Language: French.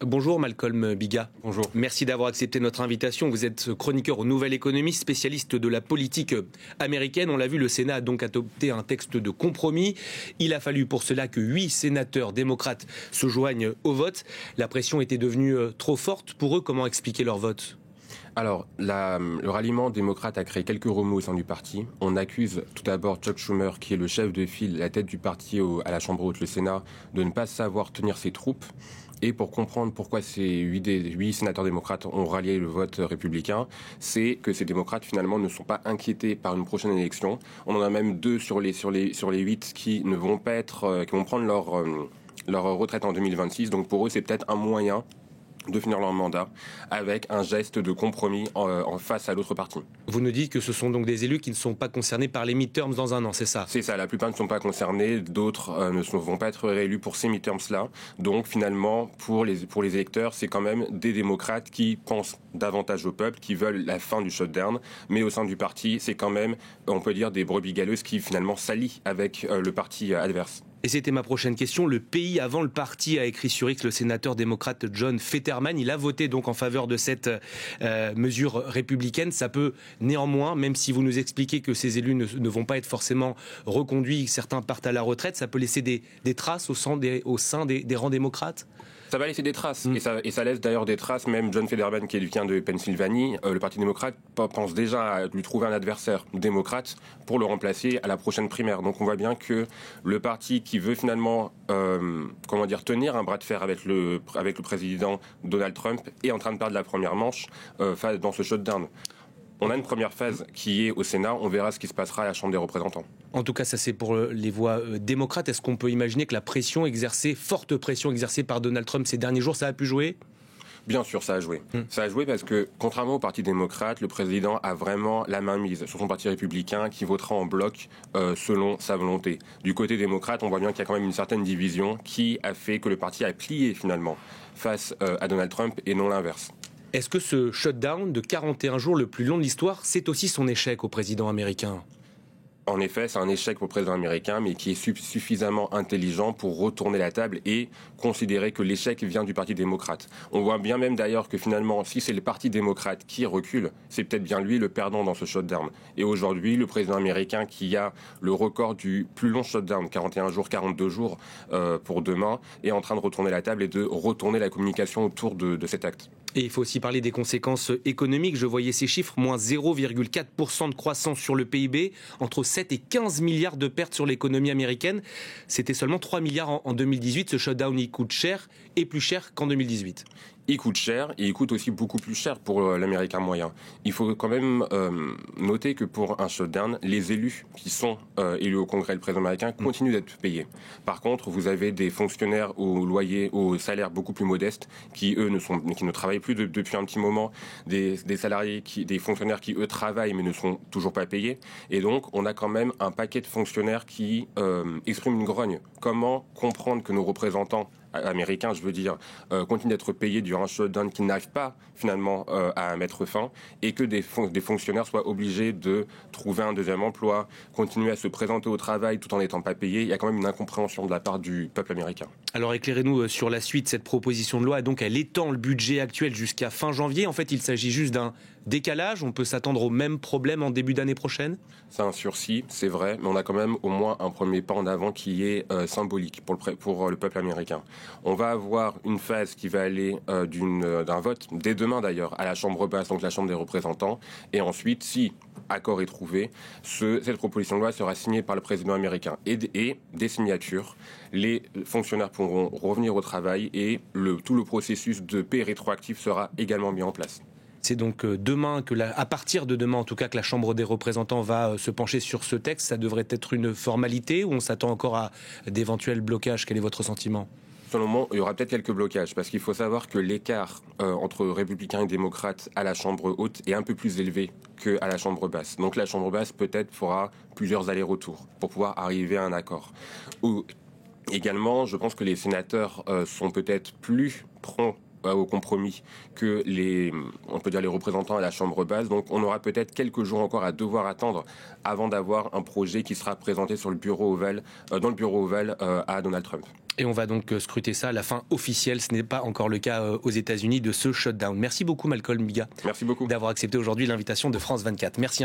Bonjour Malcolm Biga. Bonjour. Merci d'avoir accepté notre invitation. Vous êtes chroniqueur au Nouvel Économiste, spécialiste de la politique américaine. On l'a vu, le Sénat a donc adopté un texte de compromis. Il a fallu pour cela que 8 sénateurs démocrates se joignent au vote. La pression était devenue trop forte pour eux. Comment expliquer leur vote ? Alors, le ralliement démocrate a créé quelques remous au sein du parti. On accuse tout d'abord Chuck Schumer, qui est le chef de file, la tête du parti à la Chambre haute, le Sénat, de ne pas savoir tenir ses troupes. Et pour comprendre pourquoi ces 8 sénateurs démocrates ont rallié le vote républicain, c'est que ces démocrates finalement ne sont pas inquiétés par une prochaine élection. On en a même 2 sur les 8 qui ne vont pas qui vont prendre leur retraite en 2026. Donc pour eux, c'est peut-être un moyen de finir leur mandat avec un geste de compromis en face à l'autre parti. Vous nous dites que ce sont donc des élus qui ne sont pas concernés par les midterms dans un an, c'est ça ? C'est ça, la plupart ne sont pas concernés, d'autres ne vont pas être réélus pour ces midterms-là. Donc finalement, pour les électeurs, c'est quand même des démocrates qui pensent davantage au peuple, qui veulent la fin du shutdown, mais au sein du parti, c'est quand même, on peut dire, des brebis galeuses qui finalement s'allient avec le parti adverse. Et c'était ma prochaine question. Le pays avant le parti a écrit sur X le sénateur démocrate John Fetterman. Il a voté donc en faveur de cette mesure républicaine. Ça peut néanmoins, même si vous nous expliquez que ces élus ne vont pas être forcément reconduits, certains partent à la retraite, ça peut laisser des traces au sein des rangs démocrates ? Ça va laisser des traces, et ça laisse d'ailleurs des traces. Même John Fetterman, qui vient de Pennsylvanie, le Parti démocrate pense déjà à lui trouver un adversaire démocrate pour le remplacer à la prochaine primaire. Donc on voit bien que le parti qui veut finalement tenir un bras de fer avec le président Donald Trump est en train de perdre la première manche dans ce shutdown. On a une première phase qui est au Sénat, on verra ce qui se passera à la Chambre des représentants. En tout cas, ça c'est pour les voix démocrates. Est-ce qu'on peut imaginer que la forte pression exercée par Donald Trump ces derniers jours, ça a pu jouer ? Bien sûr, ça a joué. Ça a joué parce que, contrairement au Parti démocrate, le président a vraiment la main mise sur son parti républicain qui votera en bloc selon sa volonté. Du côté démocrate, on voit bien qu'il y a quand même une certaine division qui a fait que le parti a plié finalement face à Donald Trump et non l'inverse. Est-ce que ce shutdown de 41 jours, le plus long de l'histoire, c'est aussi son échec au président américain ? En effet, c'est un échec pour le président américain, mais qui est suffisamment intelligent pour retourner la table et considérer que l'échec vient du Parti démocrate. On voit bien même d'ailleurs que finalement, si c'est le Parti démocrate qui recule, c'est peut-être bien lui le perdant dans ce shutdown. Et aujourd'hui, le président américain qui a le record du plus long shutdown, 41 jours, 42 jours pour demain, est en train de retourner la table et de retourner la communication autour de cet acte. Et il faut aussi parler des conséquences économiques. Je voyais ces chiffres, moins 0,4% de croissance sur le PIB, entre 7 et 15 milliards de pertes sur l'économie américaine. C'était seulement 3 milliards en 2018. Ce shutdown, il coûte cher et plus cher qu'en 2018. Il coûte cher et il coûte aussi beaucoup plus cher pour l'Américain moyen. Il faut quand même noter que pour un shutdown, les élus qui sont élus au Congrès, le président américain, continuent d'être payés. Par contre, vous avez des fonctionnaires au salaire beaucoup plus modeste qui, eux, qui ne travaillent plus depuis un petit moment, des salariés, des fonctionnaires qui, eux, travaillent mais ne sont toujours pas payés. Et donc, on a quand même un paquet de fonctionnaires qui expriment une grogne. Comment comprendre que nos représentants américains, je veux dire, continuent d'être payés durant un shutdown qui n'arrive pas finalement à mettre fin et que des fonctionnaires soient obligés de trouver un deuxième emploi, continuer à se présenter au travail tout en n'étant pas payés. Il y a quand même une incompréhension de la part du peuple américain. Alors éclairez-nous sur la suite. Cette proposition de loi, donc elle étend le budget actuel jusqu'à fin janvier. En fait, il s'agit juste d'un décalage. On peut s'attendre au même problème en début d'année prochaine ? C'est un sursis, c'est vrai, mais on a quand même au moins un premier pas en avant qui est symbolique pour le peuple américain. On va avoir une phase qui va aller d'un vote, dès demain d'ailleurs, à la Chambre basse, donc la Chambre des représentants. Et ensuite, si accord est trouvé, cette proposition de loi sera signée par le président américain. Et des signatures, les fonctionnaires pourront revenir au travail et tout le processus de paix rétroactif sera également mis en place. C'est donc à partir de demain en tout cas, que la Chambre des représentants va se pencher sur ce texte. Ça devrait être une formalité ou on s'attend encore à d'éventuels blocages ? Quel est votre sentiment ? Selon moi, il y aura peut-être quelques blocages, parce qu'il faut savoir que l'écart entre républicains et démocrates à la Chambre haute est un peu plus élevé qu'à la Chambre basse. Donc la Chambre basse peut-être fera plusieurs allers-retours pour pouvoir arriver à un accord. Également, je pense que les sénateurs sont peut-être plus prompts au compromis que les représentants à la Chambre basse. Donc on aura peut-être quelques jours encore à devoir attendre avant d'avoir un projet qui sera présenté dans le bureau ovale à Donald Trump. Et on va donc scruter ça à la fin officielle. Ce n'est pas encore le cas aux États-Unis de ce shutdown. Merci beaucoup Malcolm Biga. Merci beaucoup d'avoir accepté aujourd'hui l'invitation de France 24. Merci infiniment.